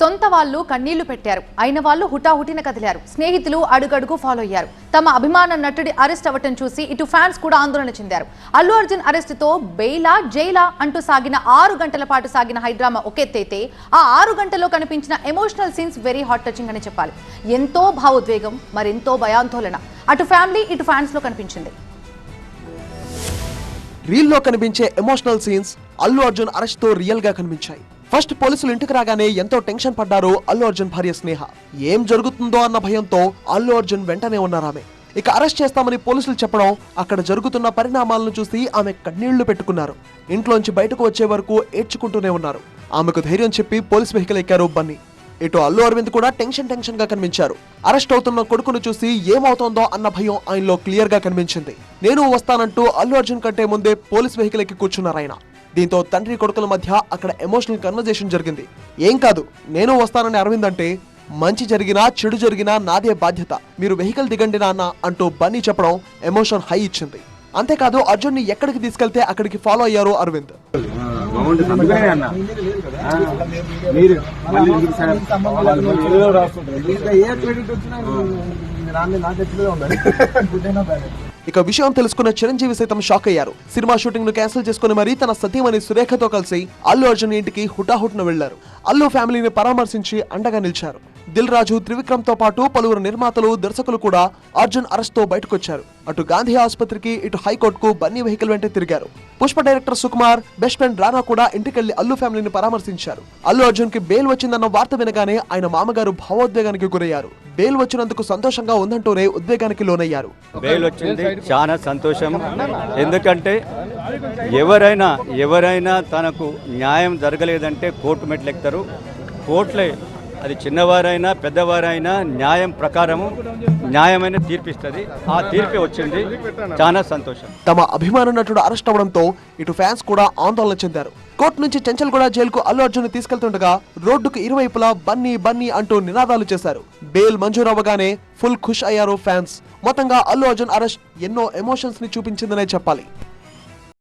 సొంత వాళ్ళు కన్నీళ్లు పెట్టారు, అయిన వాళ్ళు హుటాహుటిన కదిలారు, స్నేహితులు అడుగడుగు ఫాలో అయ్యారు. తమ అభిమాన నటుడి అరెస్ట్ అవ్వటం చూసి ఇటు ఫ్యాన్స్ కూడా ఆందోళన చెందారు. అల్లు అర్జున్ అరెస్ట్ తో బెయిలా జైలా అంటూ సాగిన 6 గంటల పాటు సాగిన హైడ్రామా ఒకెత్తైతే ఆ 6 గంటల్లో కనిపించిన emotional scenes very hot touching అని చెప్పాలి. ఎంతో భావోద్వేగం, మరెంతో భయాందోళన అటు ఫ్యామిలీ ఇటు ఫ్యాన్స్ లో కనిపించింది. రీల్లో కనిపించే emotional scenes Allu Arjun arrest తో రియల్ గా కనిపించాయి. ఫస్ట్ పోలీసులు ఇంటికి రాగానే ఎంతో టెన్షన్ పడ్డారు అల్లు అర్జున్ భార్య స్నేహ. ఏం జరుగుతుందో అన్న భయంతో అల్లు అర్జున్ వెంటనే ఉన్నారామె. ఇక అరెస్ట్ చేస్తామని పోలీసులు చెప్పడం, అక్కడ జరుగుతున్న పరిణామాలను చూసి ఆమె కన్నీళ్లు పెట్టుకున్నారు. ఇంట్లోంచి బయటకు వచ్చే వరకు ఏడ్చుకుంటూనే ఉన్నారు. ఆమెకు ధైర్యం చెప్పి పోలీస్ వెహికల్ ఎక్కారు బన్నీ. ఇటు అల్లు అరవింద్ కూడా టెన్షన్ గా కనిపించారు. అరెస్ట్ అవుతున్న కొడుకును చూసి ఏమవుతోందో అన్న భయం ఆయనలో క్లియర్ గా కనిపించింది. నేను వస్తానంటూ అల్లు అర్జున్ కంటే ముందే పోలీస్ వెహికల్ ఎక్కి కూర్చున్నారు ఆయన. దీంతో తండ్రి కొడుకుల మధ్య అక్కడ ఎమోషనల్ కన్వర్జేషన్ జరిగింది. ఏం కాదు, నేను వస్తానని అరవింద్ అంటే, మంచి జరిగినా చెడు జరిగినా నాదే బాధ్యత, మీరు వెహికల్ దిగండి నాన్న అంటూ బన్నీ చెప్పడం ఎమోషన్ హై ఇచ్చింది. అంతేకాదు అర్జున్ ని ఎక్కడికి తీసుకెళ్తే అక్కడికి ఫాలో అయ్యారు అరవింద్. ఇక విషయం తెలుసుకున్న చిరంజీవి సైతం షాక్ అయ్యారు. సినిమా షూటింగ్ ను క్యాన్సిల్ చేసుకుని మరీ తన సతీమణి సురేఖతో కలిసి అల్లు అర్జున్ ఇంటికి హుటాహుటిన వెళ్లారు. అల్లు ఫ్యామిలీని పరామర్శించి అండగా నిలిచారు. దిల్ రాజు, త్రివిక్రమ్ తో పాటు పలువురు నిర్మాతలు, దర్శకులు కూడా అర్జున్ అరెస్ట్ తో బయటకొచ్చారు. అటు గాంధీ ఆసుపత్రికి, ఇటు హైకోర్టుకు బన్నీ వెహికల్ వెంటే తిరిగారు. Pushpa director Sukumar, best friend రానా కూడా ఇంటికెళ్లి అల్లు ఫ్యామిలీని పరామర్శించారు. అల్లు అర్జున్ కి బెయిల్ వచ్చిందన్న వార్త వినగానే ఆయన మామగారు భావోద్వేగానికి గురయ్యారు. బెయిల్ వచ్చినందుకు సంతోషంగా ఉందంటూనే ఉద్వేగానికి లోనయ్యారు. బెయిల్ వచ్చింది, చాలా సంతోషం. ఎందుకంటే ఎవరైనా తనకు న్యాయం జరగలేదంటే కోర్టు మెట్లు ఎక్కుతారు. కోర్టులే, అది చిన్నవారైనా పెద్దవారైనా న్యాయం ప్రకారము న్యాయమైన తీర్పిస్తుంది. ఆ తీర్పే వచ్చింది, చాలా సంతోషం. తమ అభిమాన నటుడు అరెస్ట్ అవడంతో ఇటు ఫ్యాన్స్ కూడా ఆందోళన చెందారు. కోర్టు నుంచి చెంచల్గూడ జైలుకు అల్లు అర్జున్ తీసుకెళ్తుండగా రోడ్డుకు ఇరువైపులా బన్నీ బన్నీ అంటూ నినాదాలు చేశారు. బెయిల్ మంజూరవ్వగానే ఫుల్ ఖుష్ అయ్యారు ఫ్యాన్స్. మొత్తంగా అల్లు అర్జున్ అరెస్ట్ ఎన్నో ఎమోషన్స్ ని చూపించిందనే చెప్పాలి.